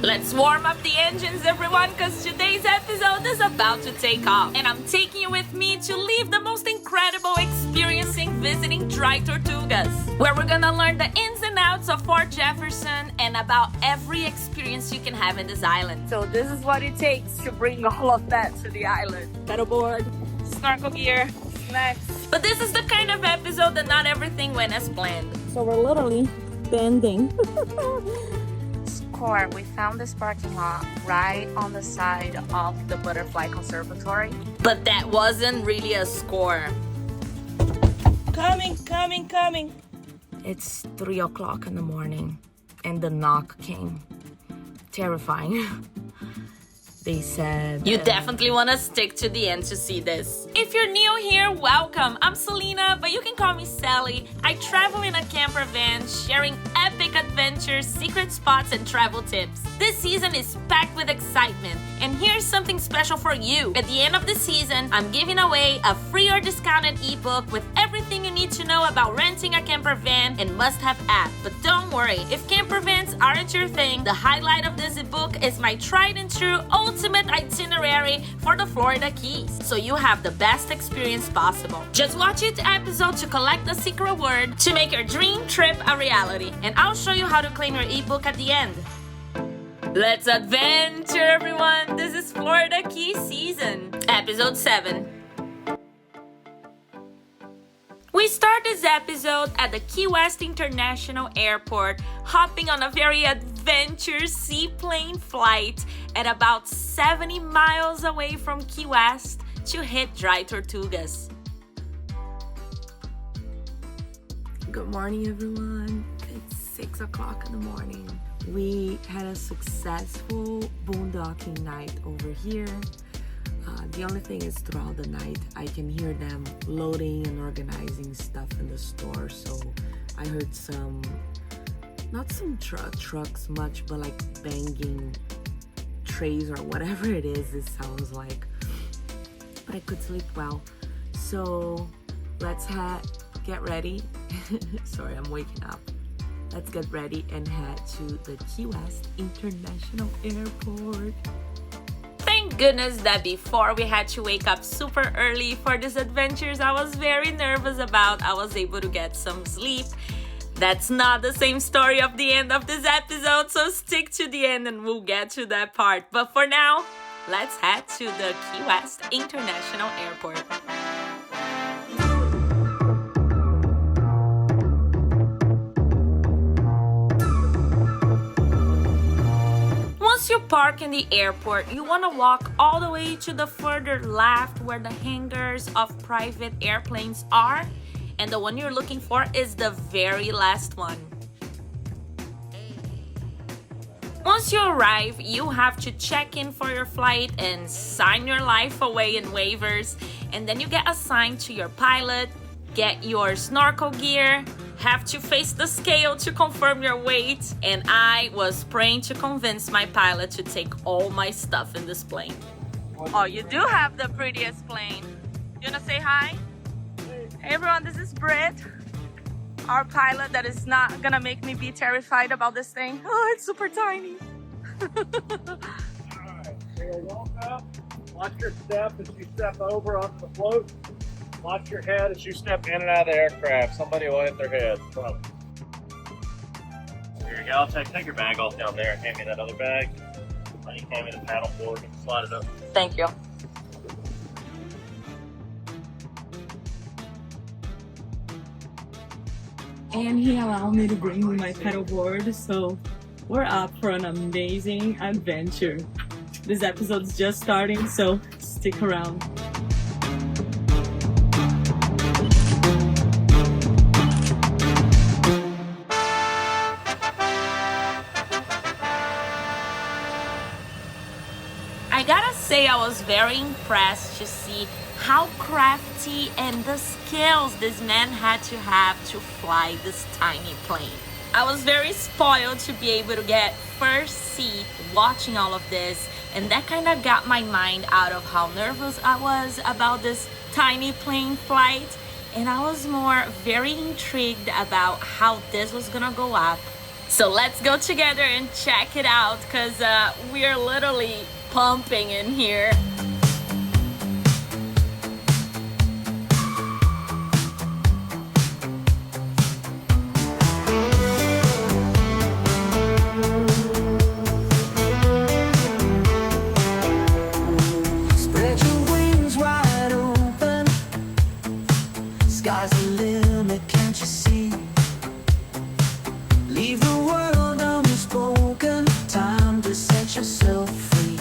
Let's warm up the engines, everyone, because today's episode is about to take off. And I'm taking you with me to live the most incredible experiencing visiting Dry Tortugas, where we're gonna learn the ins and outs of Fort Jefferson and about every experience you can have in this island. So this is what it takes to bring all of that to the island. Paddleboard, snorkel gear, snacks. But this is the kind of episode that not everything went as planned. So we're literally bending. We found this parking lot right on the side of the Butterfly Conservatory. But that wasn't really a score. Coming. It's 3 o'clock in the morning and the knock came. Terrifying. They said, you definitely want to stick to the end to see this. If you're new here, welcome. I'm Selena, but you can call me Sally. I travel in a camper van, sharing epic adventures, secret spots, and travel tips. This season is packed with excitement, and here's something special for you. At the end of the season, I'm giving away a free or discounted ebook with everything you need to know about renting a camper van and must-have app. But don't worry, if camper vans aren't your thing, the highlight of this ebook is my tried and true ultimate itinerary for the Florida Keys, so you have the best experience possible. Just watch each episode to collect the secret word to make your dream trip a reality, and I'll show you how to claim your ebook at the end. Let's adventure, everyone! This is Florida Key Season, Episode 7. We start this episode at the Key West International Airport, hopping on a very adventurous seaplane flight at about 70 miles away from Key West to hit Dry Tortugas. Good morning, everyone. It's 6 o'clock in the morning. We had a successful boondocking night over here. The only thing is throughout the night, I can hear them loading and organizing stuff in the store. So I heard some, not some trucks much, but like banging trays or whatever it is, it sounds like. But I could sleep well. So let's get ready. Sorry, I'm waking up. Let's get ready and head to the Key West International Airport. Thank goodness that before we had to wake up super early for these adventures I was very nervous about, I was able to get some sleep. That's not the same story of the end of this episode, so stick to the end and we'll get to that part. But for now, let's head to the Key West International Airport. Once you park in the airport, you want to walk all the way to the further left where the hangars of private airplanes are, and the one you're looking for is the very last one. Once you arrive, you have to check in for your flight and sign your life away in waivers, and then you get assigned to your pilot, get your snorkel gear, have to face the scale to confirm your weight, and I was praying to convince my pilot to take all my stuff in this plane. Oh, you do have the prettiest plane. You wanna say hi? Hey everyone, this is Britt, our pilot that is not gonna make me be terrified about this thing. Oh, it's super tiny. Alright, so walk up, watch your step as you step over onto the float. Watch your head as you step in and out of the aircraft. Somebody will hit their head. Probably. Here you go. Take your bag off down there and hand me that other bag. Then you hand me the paddleboard and slide it up. Thank you. And he allowed me to bring my paddleboard, so we're up for an amazing adventure. This episode's just starting, so stick around. I gotta say I was very impressed to see how crafty and the skills this man had to have to fly this tiny plane. I was very spoiled to be able to get first seat watching all of this, and that kind of got my mind out of how nervous I was about this tiny plane flight, and I was more very intrigued about how this was gonna go up So let's go together and check it out, because we are literally pumping in here. Spread your wings wide open. Sky's the limit, can't you see? Leave the world unspoken. Time to set yourself free.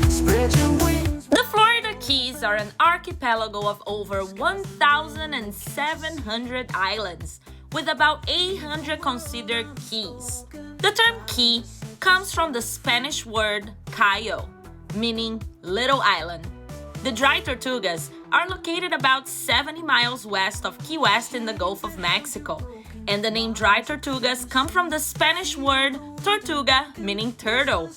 Spread your wings. The Florida Keys are an archipelago of over 1,700 islands, with about 800 considered keys. The term key comes from the Spanish word cayo, meaning little island. The Dry Tortugas are located about 70 miles west of Key West in the Gulf of Mexico, and the name Dry Tortugas comes from the Spanish word tortuga, meaning turtle,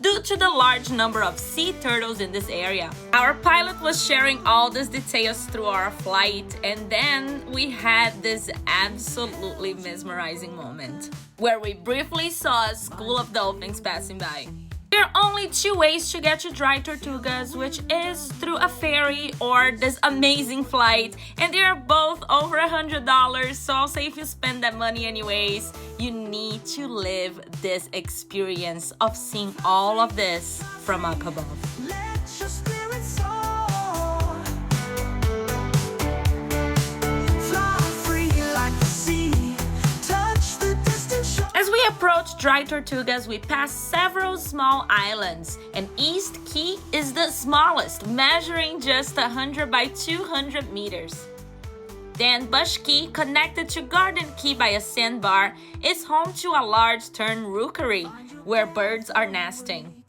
due to the large number of sea turtles in this area. Our pilot was sharing all these details through our flight, and then we had this absolutely mesmerizing moment where we briefly saw a school of dolphins passing by. There are only two ways to get to Dry Tortugas, which is through a ferry or this amazing flight, and they are both over $100, so I'll say if you spend that money anyways, you need to live this experience of seeing all of this from up above. Let your spirit soar. Fly free like the sea. Touch the distant shore. As we approach Dry Tortugas, we pass several small islands, and East Key is the smallest, measuring just 100 by 200 meters. Then Bush Key, connected to Garden Key by a sandbar, is home to a large tern rookery, where birds are nesting.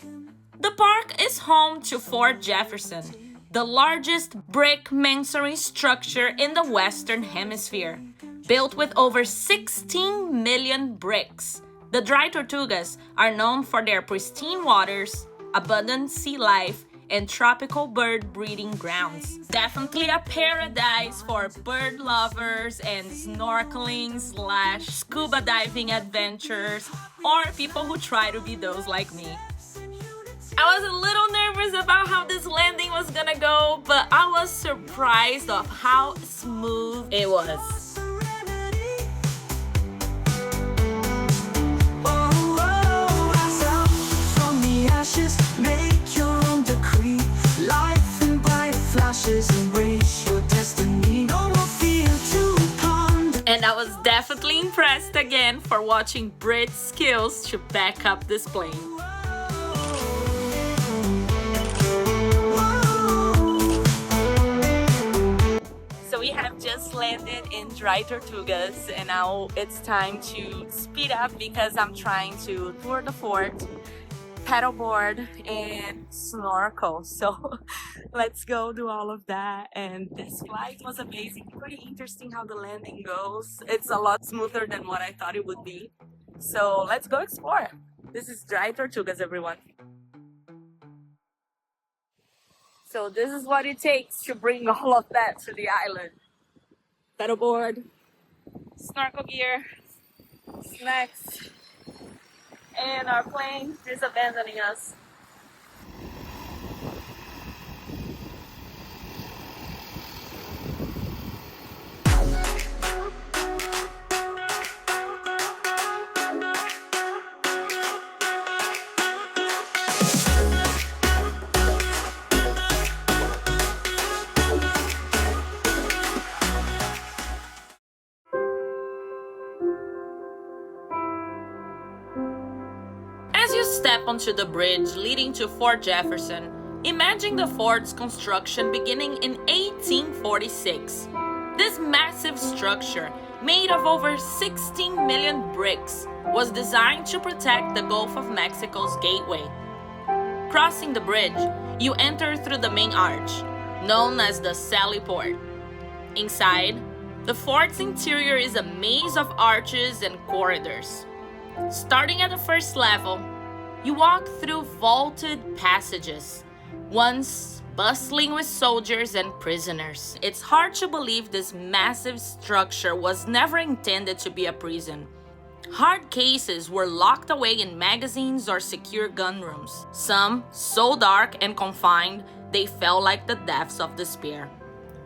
The park is home to Fort Jefferson, the largest brick masonry structure in the Western Hemisphere, built with over 16 million bricks. The Dry Tortugas are known for their pristine waters, abundant sea life, and tropical bird breeding grounds. Definitely a paradise for bird lovers and snorkeling/scuba diving adventures, or people who try to be those like me. I was a little nervous about how this landing was gonna go, but I was surprised of how smooth it was. Make your own decree. Life in bright flashes, embrace your destiny. No more fear to ponder. And I was definitely impressed again for watching Brit's skills to back up this plane. So we have just landed in Dry Tortugas, and now it's time to speed up because I'm trying to tour the fort, paddleboard, and snorkel. So let's go do all of that. And this flight was amazing. Pretty interesting how the landing goes. It's a lot smoother than what I thought it would be. So let's go explore. This is Dry Tortugas, everyone. So this is what it takes to bring all of that to the island. Paddleboard, snorkel gear, snacks, and our plane is abandoning us. As you step onto the bridge leading to Fort Jefferson, imagine the fort's construction beginning in 1846. This massive structure, made of over 16 million bricks, was designed to protect the Gulf of Mexico's gateway. Crossing the bridge, you enter through the main arch, known as the Sally Port. Inside, the fort's interior is a maze of arches and corridors. Starting at the first level, You walk through vaulted passages, once bustling with soldiers and prisoners. It's hard to believe this massive structure was never intended to be a prison. Hard cases were locked away in magazines or secure gun rooms, some so dark and confined they felt like the depths of despair.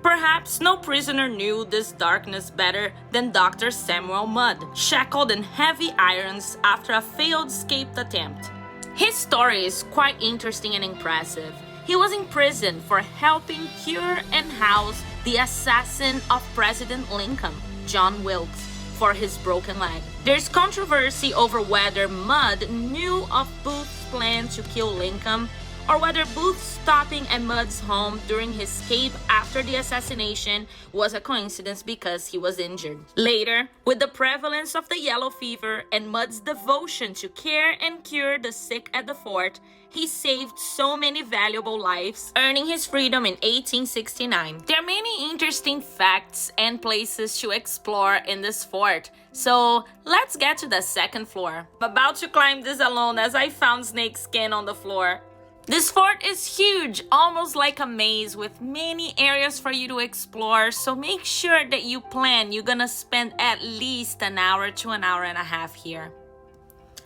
Perhaps no prisoner knew this darkness better than Dr. Samuel Mudd, shackled in heavy irons after a failed escape attempt. His story is quite interesting and impressive. He was imprisoned for helping cure and house the assassin of President Lincoln, John Wilkes, for his broken leg. There's controversy over whether Mudd knew of Booth's plan to kill Lincoln, or whether Booth stopping at Mudd's home during his escape after the assassination was a coincidence because he was injured. Later, with the prevalence of the yellow fever and Mudd's devotion to care and cure the sick at the fort, he saved so many valuable lives, earning his freedom in 1869. There are many interesting facts and places to explore in this fort, so let's get to the second floor. I'm about to climb this alone as I found snake skin on the floor. This fort is huge, almost like a maze with many areas for you to explore, so make sure that you plan you're gonna spend at least an hour to an hour and a half here.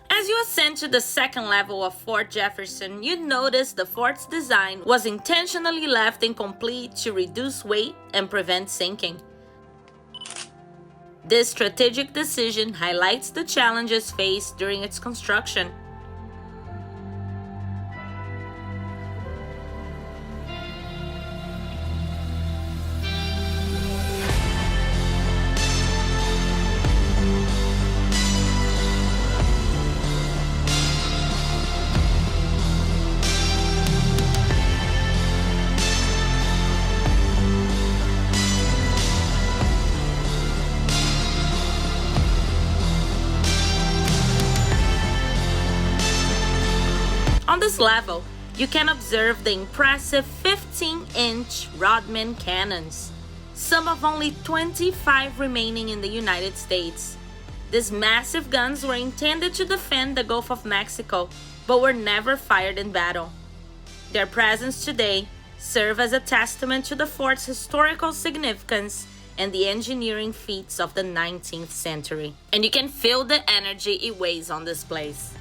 As you ascend to the second level of Fort Jefferson, you notice the fort's design was intentionally left incomplete to reduce weight and prevent sinking. This strategic decision highlights the challenges faced during its construction. On this level, you can observe the impressive 15-inch Rodman cannons, some of only 25 remaining in the United States. These massive guns were intended to defend the Gulf of Mexico, but were never fired in battle. Their presence today serves as a testament to the fort's historical significance and the engineering feats of the 19th century. And you can feel the energy it weighs on this place.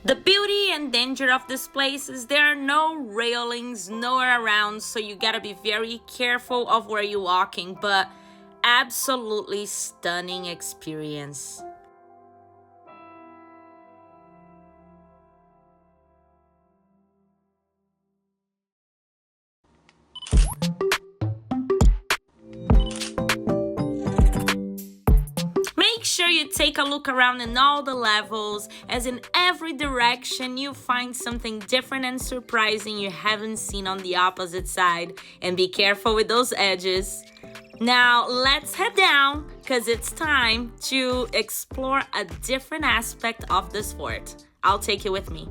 The beauty and danger of this place is there are no railings nowhere around, so you gotta be very careful of where you're walking, but absolutely stunning experience. Make sure you take a look around in all the levels, as in every direction you find something different and surprising you haven't seen on the opposite side. And be careful with those edges. Now let's head down, because it's time to explore a different aspect of this fort. I'll take you with me.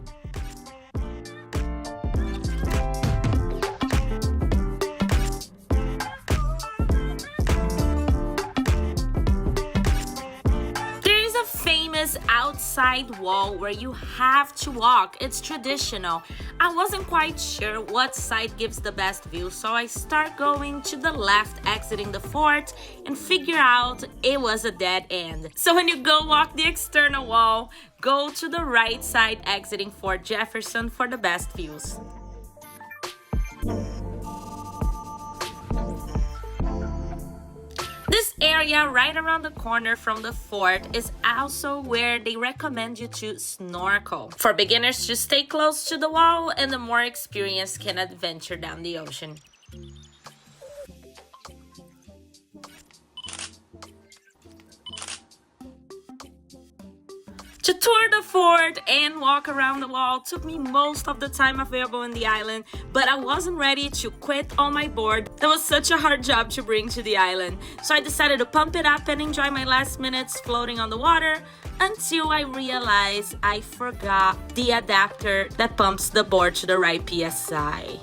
Outside wall where you have to walk. It's traditional. I wasn't quite sure what side gives the best view, so I start going to the left exiting the fort and figure out it was a dead end. So when you go walk the external wall, go to the right side exiting Fort Jefferson for the best views. This area right around the corner from the fort is also where they recommend you to snorkel. For beginners, just stay close to the wall, and the more experienced can adventure down the ocean. To tour the fort and walk around the wall took me most of the time available in the island, but I wasn't ready to quit on my board. That was such a hard job to bring to the island. So I decided to pump it up and enjoy my last minutes floating on the water until I realized I forgot the adapter that pumps the board to the right PSI.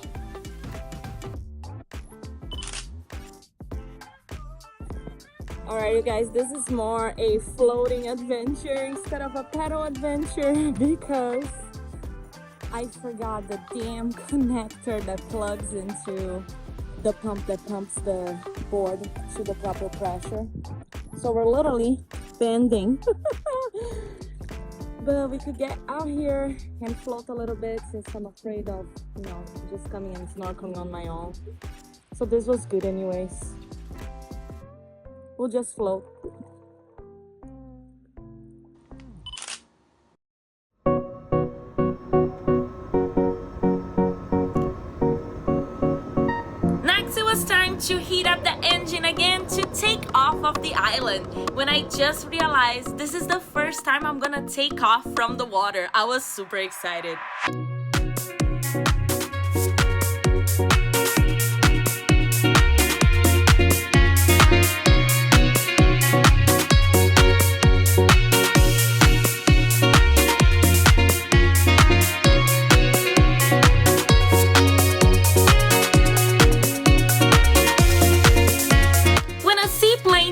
Alright you guys, this is more a floating adventure instead of a paddle adventure because I forgot the damn connector that plugs into the pump that pumps the board to the proper pressure. So we're literally bending. But we could get out here and float a little bit since I'm afraid of, just coming and snorkeling on my own. So this was good anyways. We'll just float. Next, it was time to heat up the engine again to take off of the island. When I just realized this is the first time I'm gonna take off from the water, I was super excited.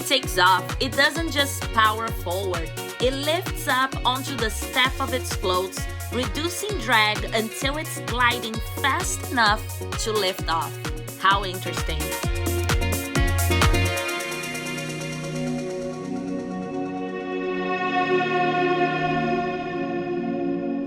Takes off, it doesn't just power forward, it lifts up onto the step of its floats, reducing drag until it's gliding fast enough to lift off. How interesting.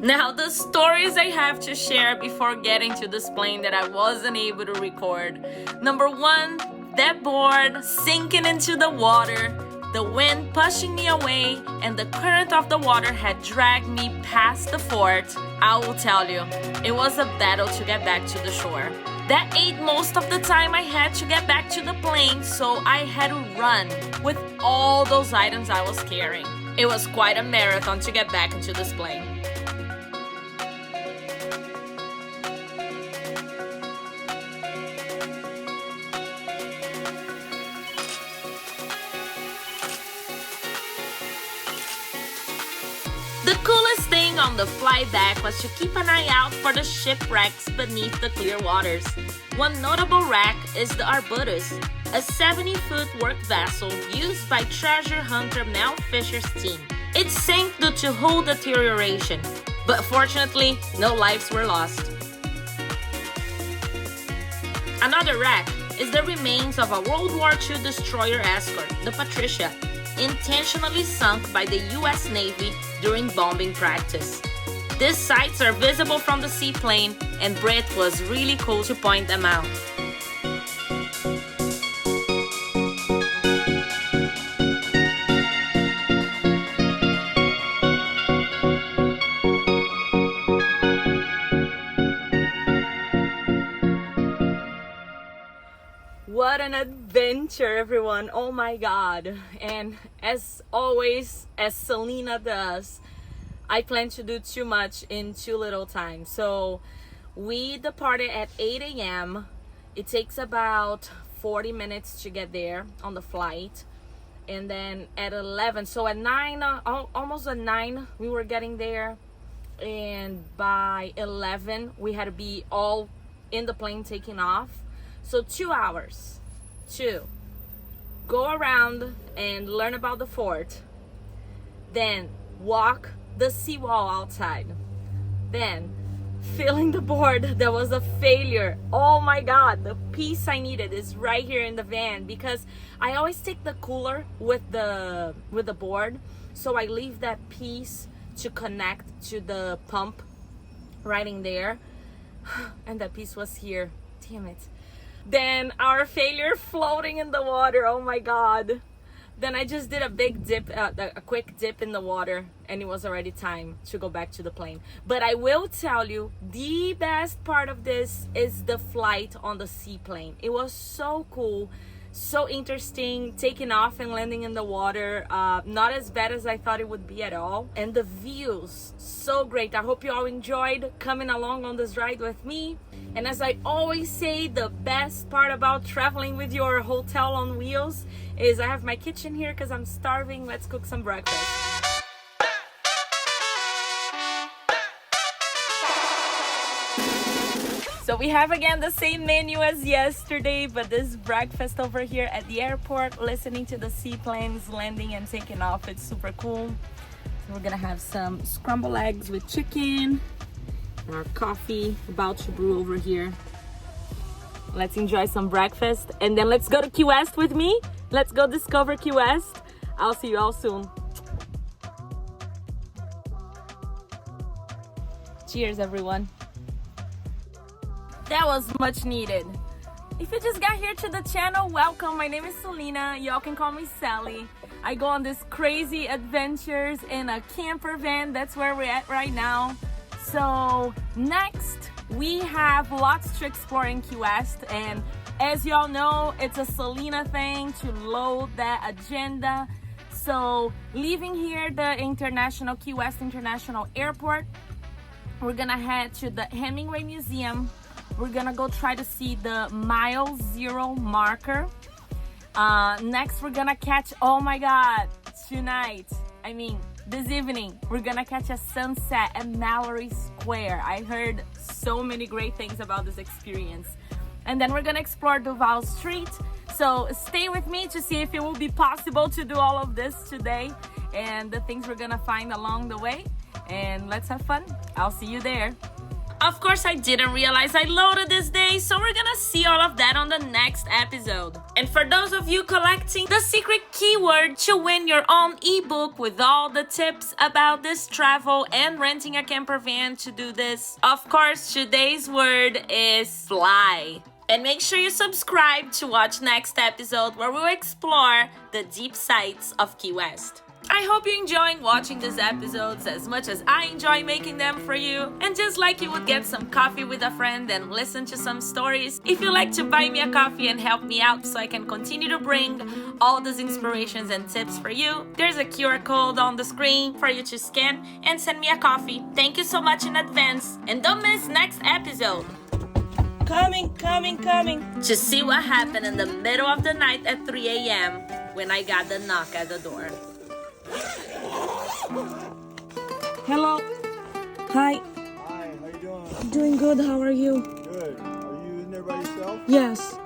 Now, the stories I have to share before getting to this plane that I wasn't able to record. Number one, that board sinking into the water, the wind pushing me away, and the current of the water had dragged me past the fort. I will tell you, it was a battle to get back to the shore. That ate most of the time I had to get back to the plane, so I had to run with all those items I was carrying. It was quite a marathon to get back into this plane. The coolest thing on the flight back was to keep an eye out for the shipwrecks beneath the clear waters. One notable wreck is the Arbutus, a 70-foot work vessel used by treasure hunter Mel Fisher's team. It sank due to hull deterioration, but fortunately, no lives were lost. Another wreck is the remains of a World War II destroyer escort, the Patricia, intentionally sunk by the US Navy during bombing practice. These sites are visible from the seaplane, and Britt was really cool to point them out. What an adventure, everyone. Oh my god. And as always, as Selena does, I plan to do too much in too little time. So we departed at 8 a.m. It takes about 40 minutes to get there on the flight. And then at 11, so at 9, almost at 9, we were getting there. And by 11, we had to be all in the plane taking off. So 2 hours to go around and learn about the fort, then walk the seawall outside, then filling the board that was a failure. Oh my god, the piece I needed is right here in the van, because I always take the cooler with the board, so I leave that piece to connect to the pump right in there, and that piece was here. Damn it. Then our failure floating in the water. Oh my god. Then I just did a big dip, a quick dip in the water, and it was already time to go back to the plane. But I will tell you, the best part of this is the flight on the seaplane. It was so cool So interesting, taking off and landing in the water. Not as bad as I thought it would be at all. And the views, so great. I hope you all enjoyed coming along on this ride with me. And as I always say, the best part about traveling with your hotel on wheels is I have my kitchen here because I'm starving. Let's cook some breakfast. So we have again the same menu as yesterday, but this breakfast over here at the airport, listening to the seaplanes landing and taking off. It's super cool. So we're gonna have some scrambled eggs with chicken, our coffee about to brew over here. Let's enjoy some breakfast and then let's go to Key West with me. Let's go discover Key West. I'll see you all soon. Cheers, everyone. That was much needed. If you just got here to the channel, welcome. My name is Selena. Y'all can call me Sally. I go on these crazy adventures in a camper van. That's where we're at right now. So next, we have lots to explore in Key West. And as y'all know, it's a Selena thing to load that agenda. So leaving here the Key West International Airport, we're gonna head to the Hemingway Museum. We're gonna go try to see the mile zero marker. Next, we're gonna catch, oh my God, this evening, we're gonna catch a sunset at Mallory Square. I heard so many great things about this experience. And then we're gonna explore Duval Street. So stay with me to see if it will be possible to do all of this today and the things we're gonna find along the way. And let's have fun. I'll see you there. Of course, I didn't realize I loaded this day, so we're gonna see all of that on the next episode. And for those of you collecting the secret keyword to win your own ebook with all the tips about this travel and renting a camper van to do this, of course, today's word is fly. And make sure you subscribe to watch next episode where we'll explore the deep sights of Key West. I hope you're enjoying watching these episodes as much as I enjoy making them for you. And just like you would get some coffee with a friend and listen to some stories, if you'd like to buy me a coffee and help me out so I can continue to bring all these inspirations and tips for you, there's a QR code on the screen for you to scan and send me a coffee. Thank you so much in advance. And don't miss next episode. Coming. To see what happened in the middle of the night at 3 a.m. when I got the knock at the door. Hello. Hi. Hi, how you doing? Doing good. How are you? Good. Are you in there by yourself? Yes.